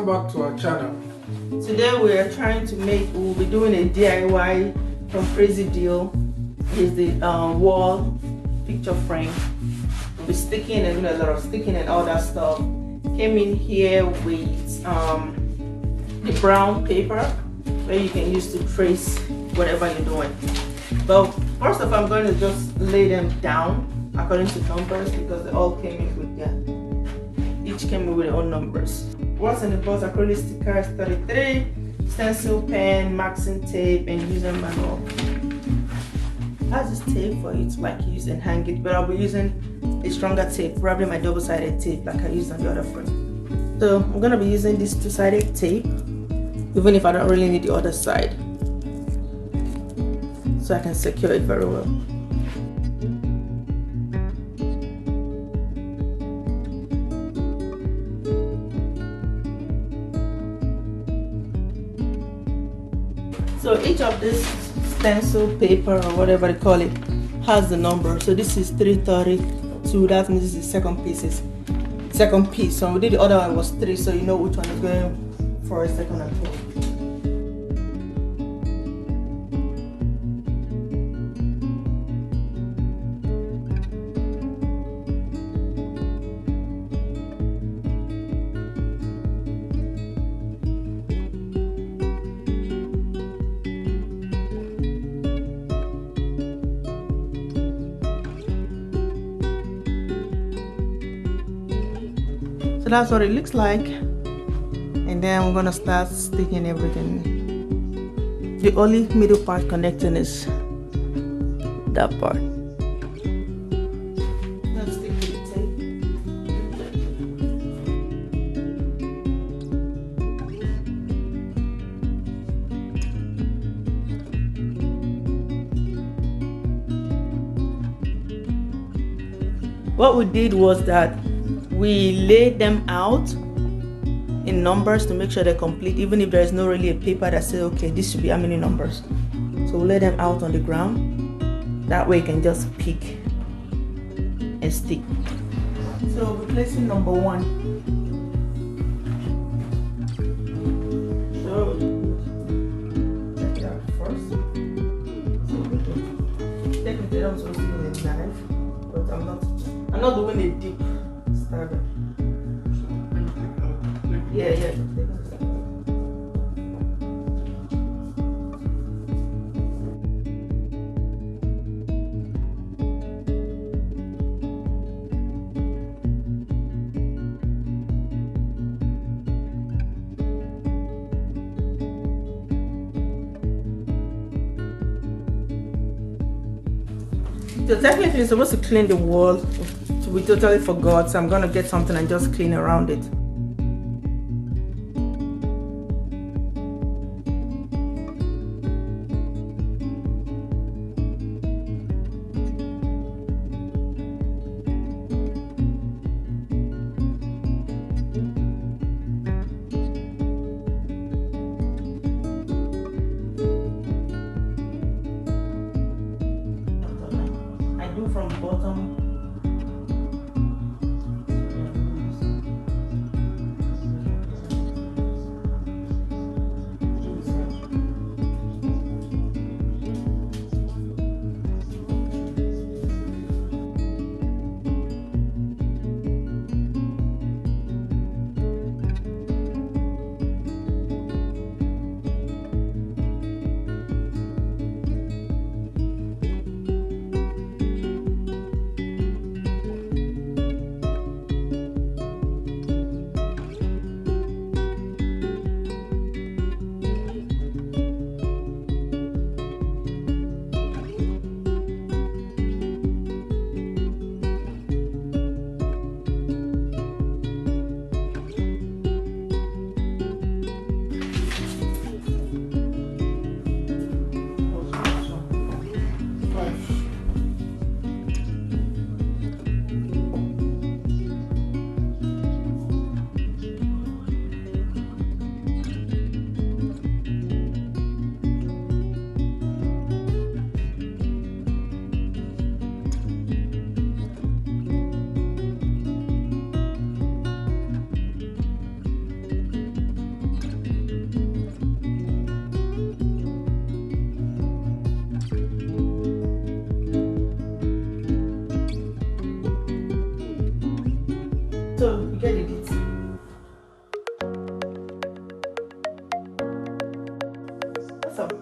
back to our channel. Today we are trying to we'll be doing a DIY from Crazydeal. Is the wall picture frame. We'll be sticking and doing a lot of sticking and all that stuff. Came in here with the brown paper where you can use to trace whatever you're doing. But first of all, I'm going to just lay them down according to numbers because they all came in with each came in with their own numbers. What's in the box? Acrylic stickers 33, stencil pen, maxing tape, and user manual. Has this tape for you to like use and hang it, but I'll be using a stronger tape, probably my double-sided tape like I used on the other frame. So I'm gonna be using this two-sided tape, even if I don't really need the other side, so I can secure it very well. So each of this stencil paper or whatever they call it has the number. So this is 332. That means this is second piece. So we did the other one was 3, so you know which one is going for a second and third. So that's what it looks like, and then we're gonna start sticking everything. The only middle part connecting is that part. Let's stick with the tape. What we did was that we laid them out in numbers to make sure they're complete, even if there's no really a paper that says, okay, this should be how many numbers. So we'll lay them out on the ground. That way you can just pick and stick. So we're placing number 1. So check it out first. So technically I'm supposed to use a knife, but I'm not doing a deep. Yeah. So technically you're supposed to clean the wall. We totally forgot, so I'm gonna get something and just clean around it. I do from bottom. Awesome.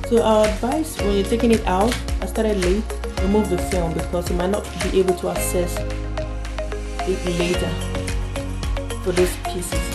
So our advice when you're taking it out, I started late, remove the film because you might not be able to access it later for those pieces.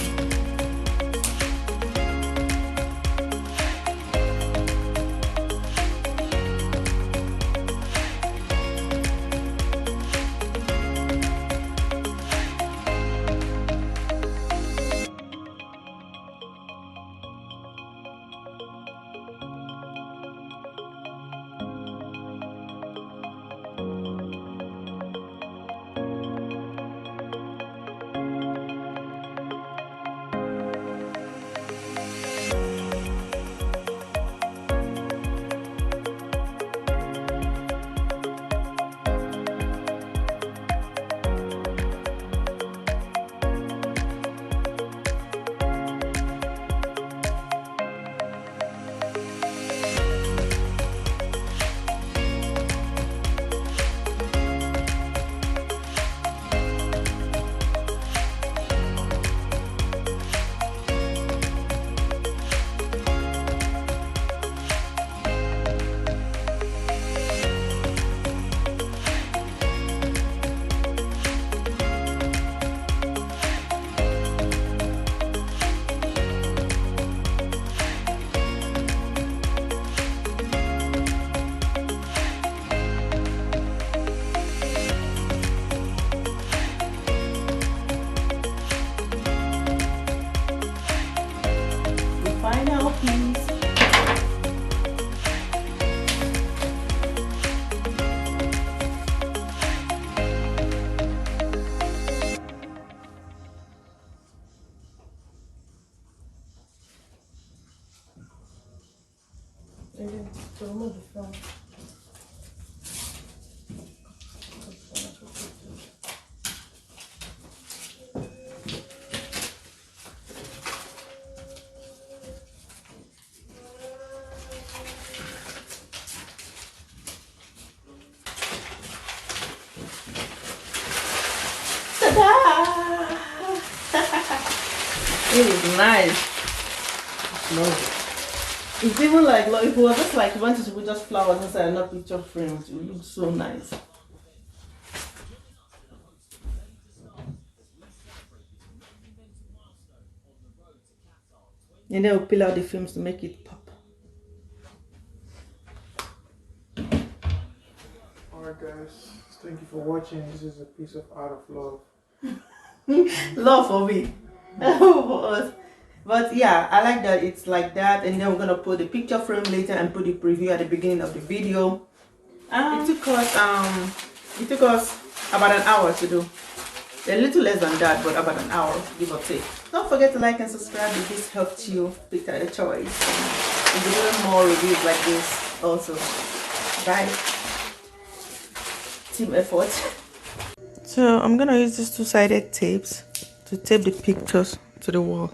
Final piece. To remove the film. It is nice. It's even like, look, if it was just like you wanted to put just flowers inside and not picture frames, it would look so nice. And then we'll peel out the films to make it pop. Alright guys, thank you for watching. This is a piece of art of love. Love for me. For us. But yeah, I like that it's like that, and then we're gonna put the picture frame later and put the preview at the beginning of the video. It took us about an hour to do. A little less than that, but about an hour, give or take. Don't forget to like and subscribe if this helped you pick out a choice. We'll be doing more reviews like this also. Bye. Team effort. So I'm gonna use these two-sided tapes to tape the pictures to the wall.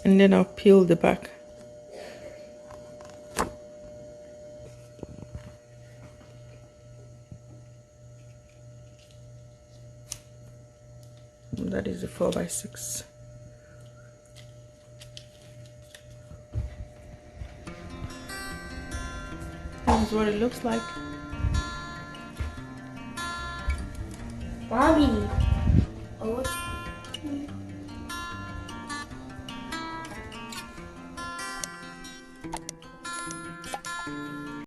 And then I'll peel the back. That is a 4x6. This is what it looks like. Bobby. Oh,